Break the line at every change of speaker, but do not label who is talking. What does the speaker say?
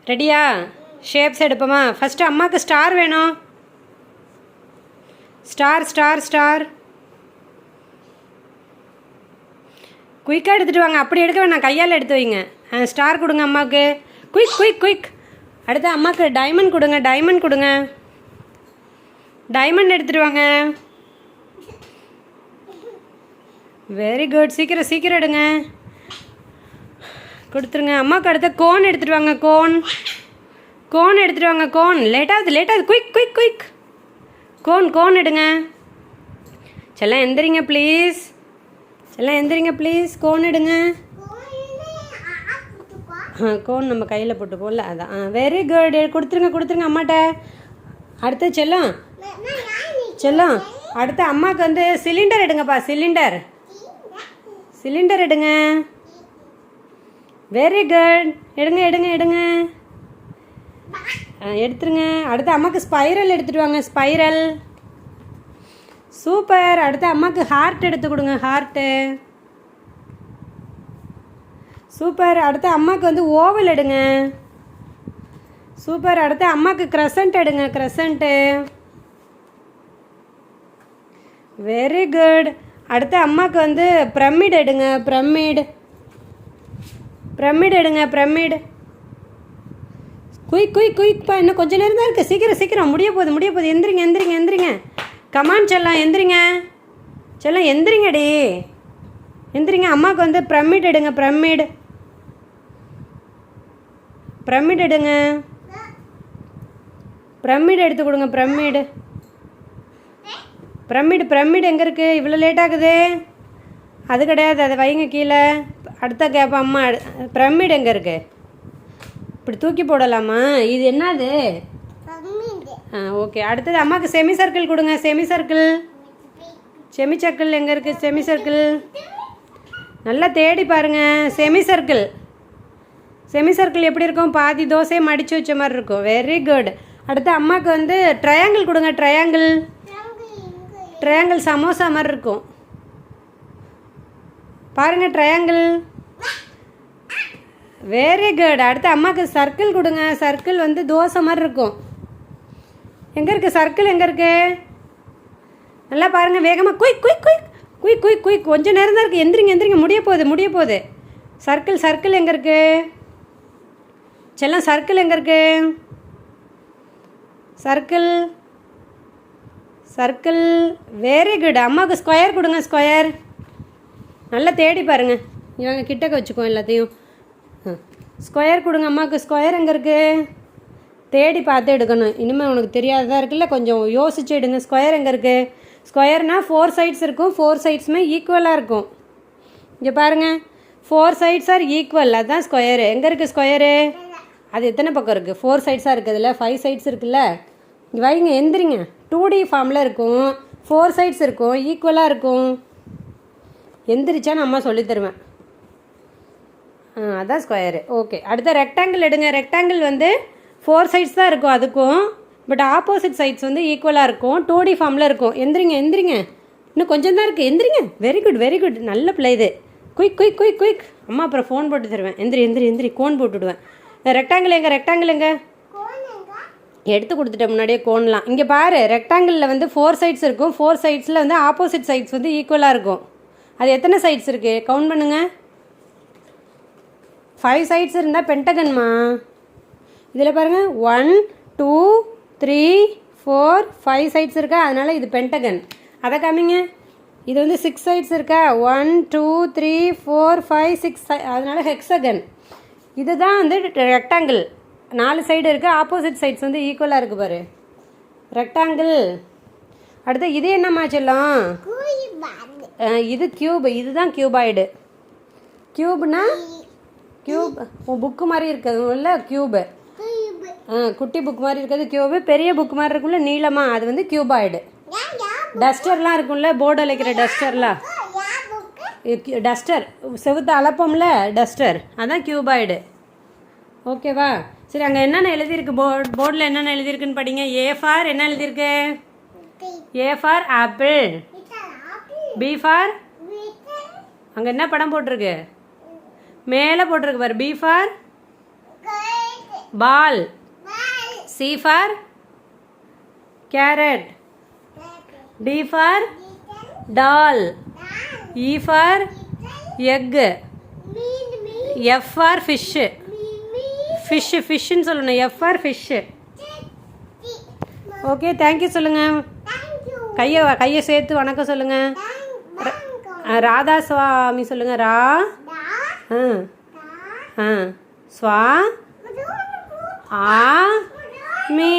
ரெடியா? Shapes எடுப்போமா? First அம்மாவுக்கு star வேணும். ஸ்டார் ஸ்டார் ஸ்டார் குயிக்காக எடுத்துகிட்டு வாங்க. அப்படி எடுக்க வேணாம், கையால் எடுத்து வைங்க. ஸ்டார் கொடுங்க அம்மாவுக்கு. Quick quick quick. அடுத்து அம்மாவுக்கு டைமண்ட் கொடுங்க. டைமண்ட் கொடுங்க. டைமண்ட் எடுத்துகிட்டு வாங்க. Very good. சீக்கிரம் சீக்கிரம் எடுங்க. கொடுத்துருங்க. அம்மாவுக்கு அடுத்த கோன் எடுத்துகிட்டு வாங்க. கோன் கோன் எடுத்துகிட்டு வாங்க. கோன் லேட்டாகுது லேட்டாகுது. Quick quick quick. Cone cone எடுங்க. செல்லம் எந்திரிங்க ப்ளீஸ். செல்லம் எந்திரிங்க ப்ளீஸ். கோன் எடுங்க. கோன் நம்ம கையில் போட்டுப்போம்ல, அதான். Very good. கொடுத்துருங்க கொடுத்துருங்க அம்மாட்ட. அடுத்து செல்லம் செல்லம் அடுத்து அம்மாவுக்கு வந்து சிலிண்டர் எடுங்கப்பா. சிலிண்டர் சிலிண்டர் எடுங்க. Very good. எடுங்க எடுங்க எடுங்க. எடுத்துருங்க. அடுத்து அம்மாவுக்கு ஸ்பைரல் எடுத்துகிட்டு வாங்க. ஸ்பைரல். சூப்பர். அடுத்து அம்மாவுக்கு ஹார்ட் எடுத்து கொடுங்க. ஹார்ட்டு. சூப்பர். அடுத்து அம்மாவுக்கு வந்து ஓவல் எடுங்க. சூப்பர். அடுத்து அம்மாவுக்கு க்ரெசண்ட் எடுங்க. க்ரெசண்ட்டு. Very good. அடுத்து அம்மாவுக்கு வந்து பிரமிட் எடுங்க. பிரமிட். பிரமிட் எடுங்க. பிரமிட். குயிக் குயிக் குயிக்ப்பா. இன்னும் கொஞ்சம் நேரம் தான் இருக்குது. சீக்கிரம் சீக்கிரம். முடிய போகுது முடிய போகுது. எந்திரிங்க எந்திரிங்க எந்திரிங்க. கமான் செல்லம் எந்திரிங்க. செல்லம் எந்திரிங்கடி. எந்திரிங்க. அம்மாவுக்கு வந்து பிரமிட் எடுங்க. பிரமிட். பிரமிட் எடுங்க. பிரமிட் எடுத்து கொடுங்க. பிரமிட். பிரமிட் பிரமிட் எங்கே இருக்குது? இவ்வளோ லேட் ஆகுது. அது கிடையாது, அதை வைங்க கீழே. அடுத்த கேப்பா அம்மா. பிரமிட் எங்கே இருக்குது? இப்படி தூக்கி போடலாமா? இது என்னது? ஓகே. அடுத்தது அம்மாவுக்கு செமி சர்க்கிள் கொடுங்க. Semi circle. செமி சர்க்கிள் எங்கே இருக்குது? செமி சர்க்கிள் நல்லா தேடி பாருங்கள். Semi circle. செமி சர்க்கிள் எப்படி இருக்கும்? பாதி தோசையை மடித்து வச்ச மாதிரி இருக்கும். Very good. அடுத்து அம்மாவுக்கு வந்து ட்ரையாங்கிள் கொடுங்க. ட்ரையாங்கிள். ட்ரையாங்கிள் சமோசா மாதிரி இருக்கும் பாருங்கள். ட்ரையாங்கிள். Very good. அடுத்து அம்மாவுக்கு சர்க்கிள் கொடுங்க. சர்க்கிள் வந்து தோசை மாதிரி இருக்கும். எங்கே இருக்குது சர்க்கிள்? எங்கே இருக்குது? நல்லா பாருங்கள். வேகமாக. Quick quick quick quick quick quick. கொஞ்சம் நேரம் தான் இருக்குது. எந்திரிங்க எந்திரிங்க. முடிய போகுது முடிய போகுது. சர்க்கிள் சர்க்கிள் எங்கே இருக்குது? செல்லம் சர்க்கிள் எங்கே இருக்குது? Circle circle. Very good. அம்மாவுக்கு ஸ்கொயர் கொடுங்க. ஸ்கொயர். நல்லா தேடி பாருங்கள். இவங்க கிட்டக்க வச்சுக்கோ எல்லாத்தையும். ஸ்கொயர் கொடுங்க அம்மாவுக்கு. ஸ்கொயர் எங்கே இருக்குது? தேடி பார்த்து எடுக்கணும். இனிமேல் உனக்கு தெரியாததாக இருக்குல்ல, கொஞ்சம் யோசிச்சு எடுங்க. ஸ்கொயர் எங்கே இருக்குது? ஸ்கொயர்னால் 4 சைட்ஸ் இருக்கும். 4 சைட்ஸுமே ஈக்குவலாக இருக்கும். இங்கே பாருங்கள். 4 சைட்ஸ் ஆர் ஈக்குவல். அதுதான் ஸ்கொயரு. எங்கே இருக்குது ஸ்கொயரு? அது எத்தனை பக்கம் இருக்குது? 4 சைட்ஸாக இருக்குது. அதில் 5 சைட்ஸ் இருக்குல்ல. இங்கே வைங்க. எந்திரிங்க. 2D ஃபார்மில் இருக்கும். 4 சைட்ஸ் இருக்கும். ஈக்குவலாக இருக்கும். எந்திரிச்சா நான் அம்மா சொல்லித்தருவேன். அதான் ஸ்கொயரு. ஓகே. அடுத்த ரெக்டாங்கிள் எடுங்க. ரெக்டாங்கிள் வந்து 4 சைட்ஸ் தான் இருக்கும் அதுக்கும். பட் ஆப்போசிட் சைட்ஸ் வந்து ஈக்குவலாக இருக்கும். 2D ஃபார்மில் இருக்கும். எந்திரிங்க எந்திரிங்க. இன்னும் கொஞ்சம் தான் இருக்குது. எந்திரிங்க. Very good very good. நல்ல பிள்ளை இது. Quick quick quick quick. அம்மா அப்புறம் ஃபோன் போட்டு தருவேன். எந்திரி எந்திரி எந்திரி. கோன் போட்டுவிடுவேன். ரெக்டாங்கிள் எங்கே? ரெக்டாங்கிள் எங்கே? எடுத்து கொடுத்துட்டேன் முன்னாடியே கோன்லாம். இங்கே பாரு. ரெக்டாங்கிளில் வந்து 4 சைட்ஸ் இருக்கும். 4 சைட்ஸில் வந்து ஆப்போசிட் சைட்ஸ் வந்து ஈக்குவலாக இருக்கும். அது எத்தனை சைட்ஸ் இருக்குது? கவுண்ட் பண்ணுங்கள். 5 சைட்ஸ் இருந்தால் பென்டகன்மா. இதில் பாருங்கள். 1 2 3 4 5 சைட்ஸ் இருக்கா, அதனால் இது பென்டகன். அதை காமிங்க. இது வந்து 6 சைட்ஸ் இருக்கா. 1 2 3 4 5 6 அதனால் ஹெக்ஸகன். இதுதான் வந்து ரெக்டாங்கிள். 4 சைடு இருக்குது. ஆப்போசிட் சைட்ஸ் வந்து ஈக்குவலாக இருக்குது பாரு. ரெக்டாங்கிள். அடுத்து இது என்னம்மா செல்லம்? இது கியூப். இதுதான் கியூபாய்டு. கியூப்னா கியூப் புக்கு மாதிரி இருக்கிறதுல கியூபு. குட்டி புக் மாதிரி இருக்கிறது கியூபு. பெரிய புக் மாதிரி இருக்கும்ல நீளமாக, அது வந்து கியூபாய்டு. டஸ்டர்லாம் இருக்கும்ல, போர்டு அழைக்கிற டஸ்டர்லாம். டஸ்டர் செவுத்து அளப்போம்ல, டஸ்டர், அதான் கியூபாய்டு. ஓகேவா? சரி, அங்கே என்னென்ன எழுதியிருக்கு? போர்டில் என்னென்ன எழுதியிருக்குன்னு படிங்க. ஏ ஃபார் என்ன எழுதியிருக்கு? A for apple. B for அங்கே என்ன படம் போட்டிருக்கு? மேலே போட்டிருக்கு பாரு. B for ball. C for carrot. D for doll. E for egg. F for fish. ஃபிஷ்ஷுன்னு சொல்லணும். F for fish. Okay, thank you சொல்லுங்கள். கையை சேர்த்து வணக்கம் சொல்லுங்கள். ராதா சுவாமி சொல்லுங்கள். ரா ஸ்வா ஆ மீ.